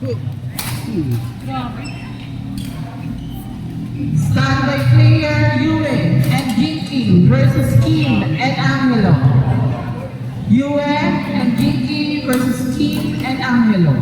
Standby player Yue and Jinky versus Kim and Angelo. Yue and Jinky versus Kim and Angelo.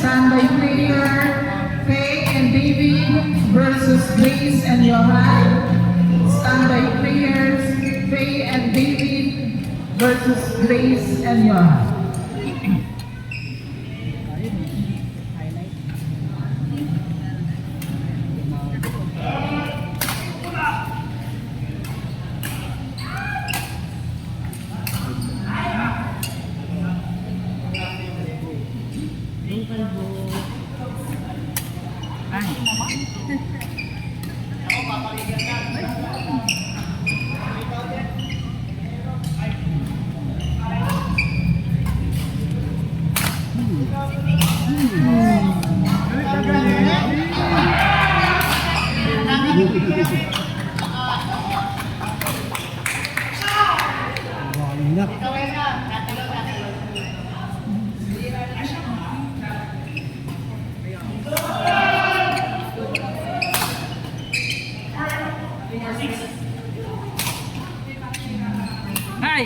Standby player Faye and David versus Grace and Johan. Standby players Faye and David versus Grace and Johan. Hi!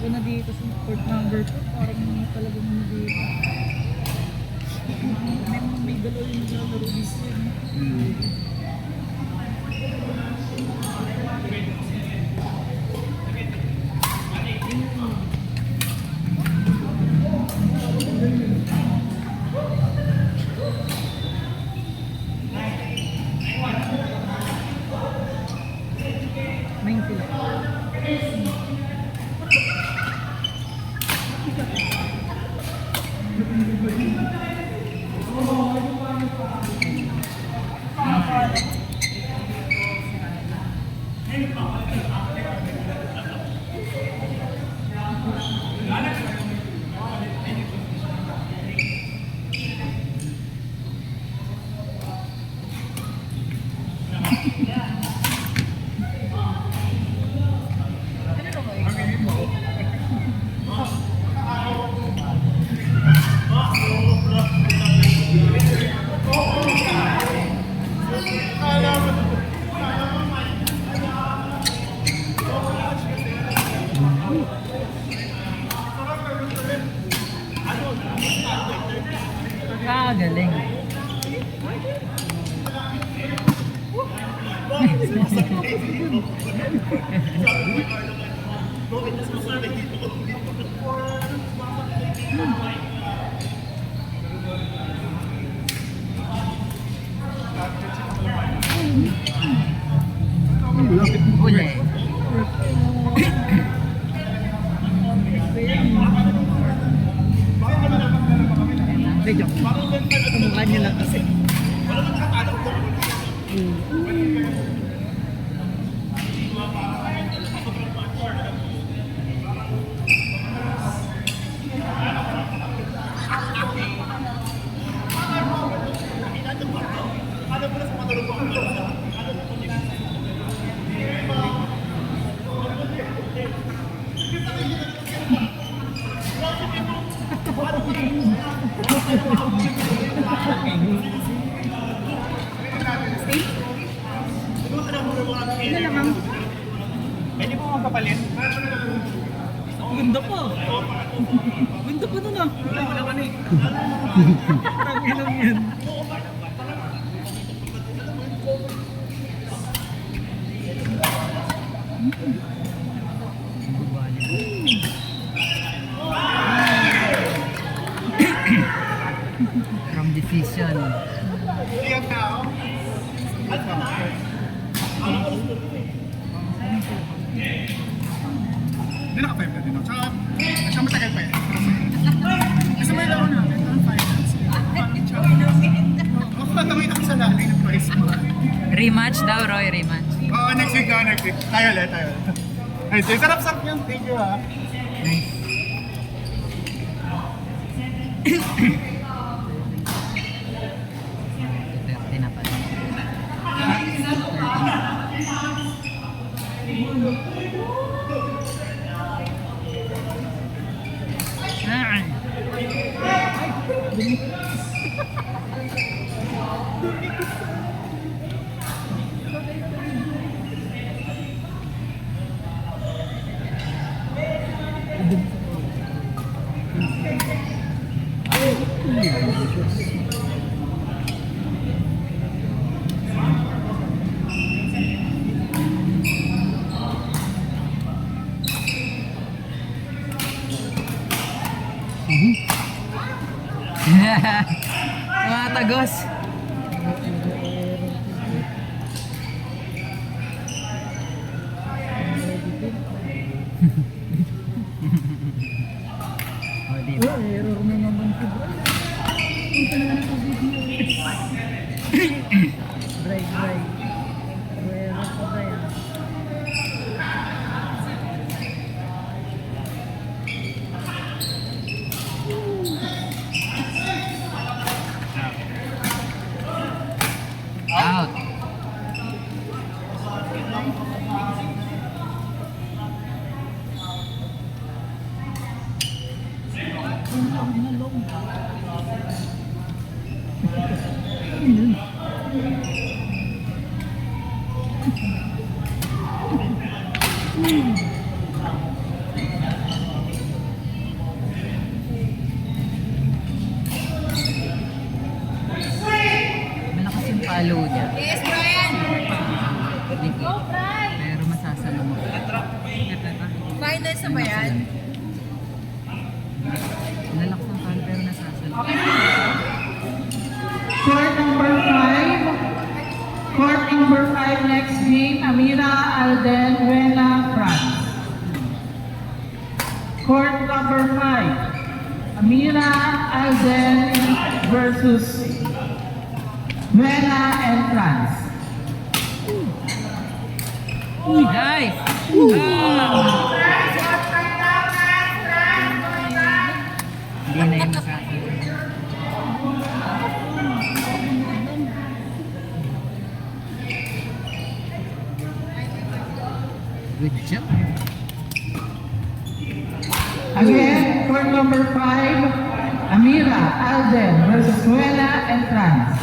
Ayoko na dito sa court number 2. Parang talagang na dito. May dalawa yung naglalaro dito. Ah, galing. Uli. Medyo kamukha niya lang kasi. Ano lang ang... Pwede mo magpapalit? Ganda pa. Ganda pa nun ah. Wala ka na eh. Tangin lang yan. From division. Iyan na ako. Hindi naka-5 na din ako. Tsaka matagal pa eh. Kasi may laro namin, ang finance. Ako tatawin ako sa lalay ng price mo. Rematch daw, Roy, rematch. Oo, next week. Tayo ulit. Ay, sarap-sarap yun. Thank you ha. Nice. Duterte na pala. Ah. Mga tagos. O, diba? Error na naman si Bro. Punta na naman sa video. Break. Error pa ba yan? Out. Malakas yung follow niya. Yes, Brian! Nicky. Go, Brian! Pero masasalo mo. Finals na ba yan? Nalakas ang follow pero nasasalo. Court number 5. Court number 5 next game, Amira Alden Wena, France. Court number 5. Amira Alden versus Wena and France. Nice! Hindi na yung masasagot. Good job. Again, court number 5, Amira, Alden versus Nuela and Franz.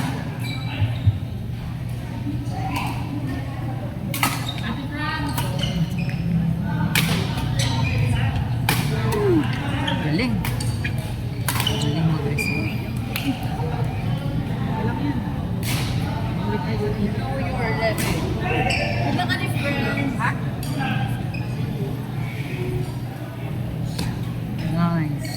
Galing. Galing mag-receive. Know your level. Naka-difference. Ha? Nice.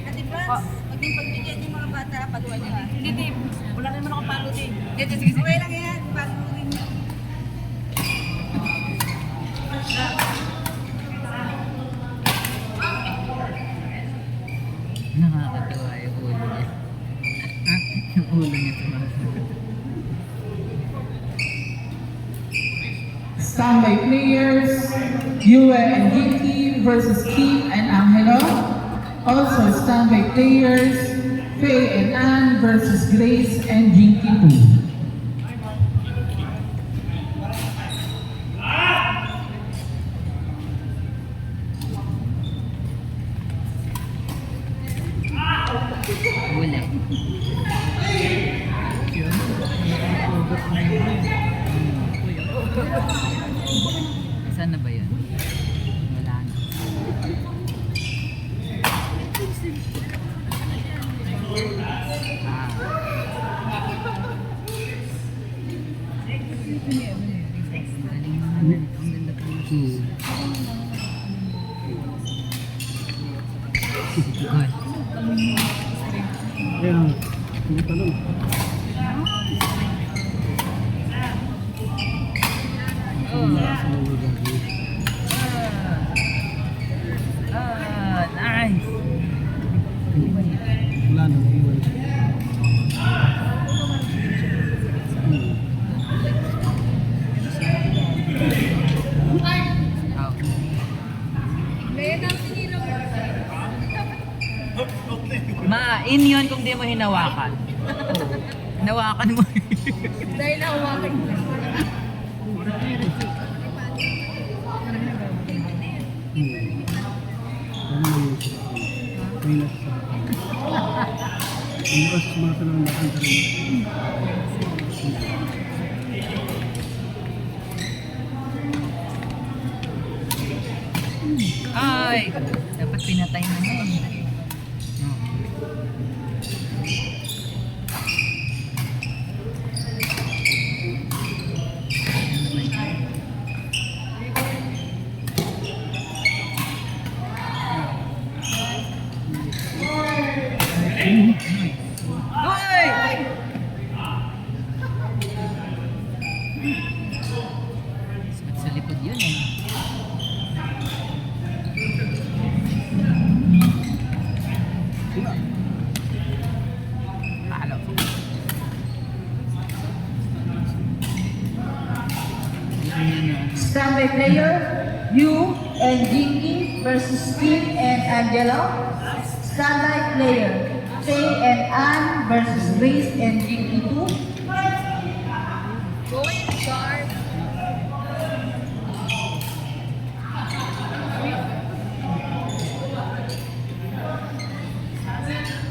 Ate Franz, pag yung pagbigyan yung mga bata, paluan nila. Hindi, Tim. Wala naman ako palo, Tim. Sige, sige. Okay lang yan. Palo rin. Nakakatawa yung ulo niya. Yung ulo niya sumasagot. Standby players, Yue and Jinky versus Kim and Angelo. Also standby players, Faye and Ann versus Grace and Jinky 2. Uli. Saan na ba yun? Wala na. Galing naman. Ang ganda pa ng shoes. Good. Ayan, hindi talon. Nice. Wala na, iwan. Out. Ma-in yun kung di mo hinawakan. Hinawakan mo. Dahil nahawakan ko. Ano na yun siya? May nasa sa akin. Hindi kasi sumasalang na kanta rin. Ay! Dapat pinatay mo na yun. No. Ano ba yun? Hoy! Sa likod yun eh. Talo. Standby player, Yu and Jinky versus Kim and Angelo. Standby player, Faye and Ann versus Grace and Jinky 2. Going sharp.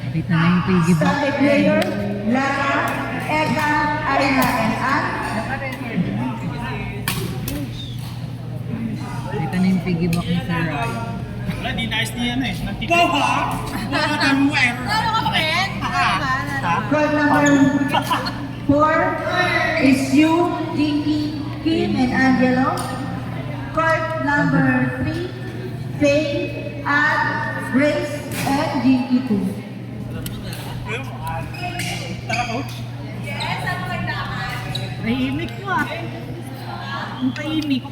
Kapit na yung piggy bank. Standby player, Lara, Eka, Aina and Ann. Kapit na yung piggy bank ni Sir Roy. Wala, di nice niya yan eh. Wow ha? Lalo ka, friend? Card number 4 is Yu, Jinky, Kim and Angelo. Card number 3, Faye, Ann, Grace and Jinky 2. Tara coach. Yes, ano kailangan? Tahimik ko ah. Ang tahimik.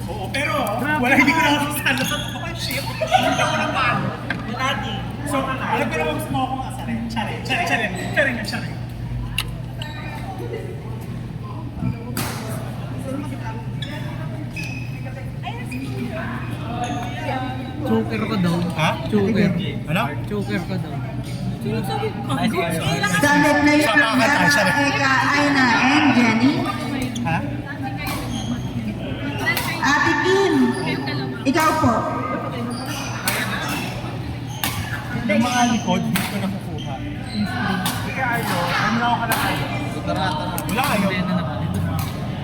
Oo, pero wala hindi ko nakasasalo sa shit. Hindi ako naman. Lagi. So, alam ko naman gusto mo akong asarin. Tsare. Choker ko daw. Ha? Choker. Ano? Choker ko daw. Standard player Siya makakanta, siya rin. Eka, Aina, and Jenny. Ha? Ate Kim, ikaw po. Yung mga likod, hindi ko nakukuha. Kaya ayo, ano na ako kalakay? Wala ayaw.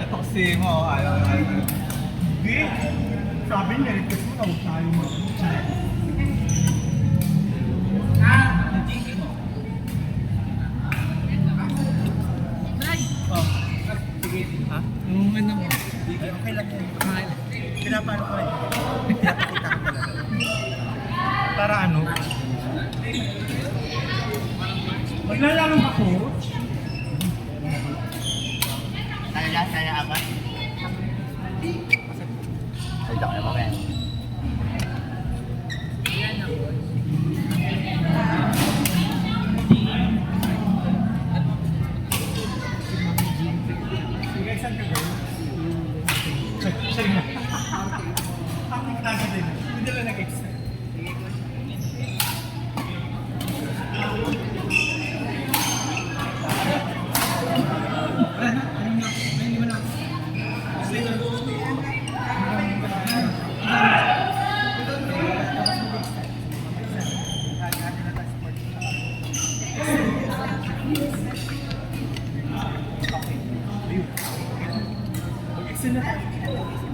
Ito kasi mo, ayaw. Hindi. Sabi niya, request mo na huwag tayo mo. Oh. Sige. Ha? Yung ano mo. Okay lang yan. Pinapano ko eh. Pinapakita ko talaga. Para ano? Maglalarong ako. Saya apa? Salita ko na mamaya. Sige, saan ka girl? Siya na. Ang nasa din. Hindi lang nag-extend. Mag-extend na tayo.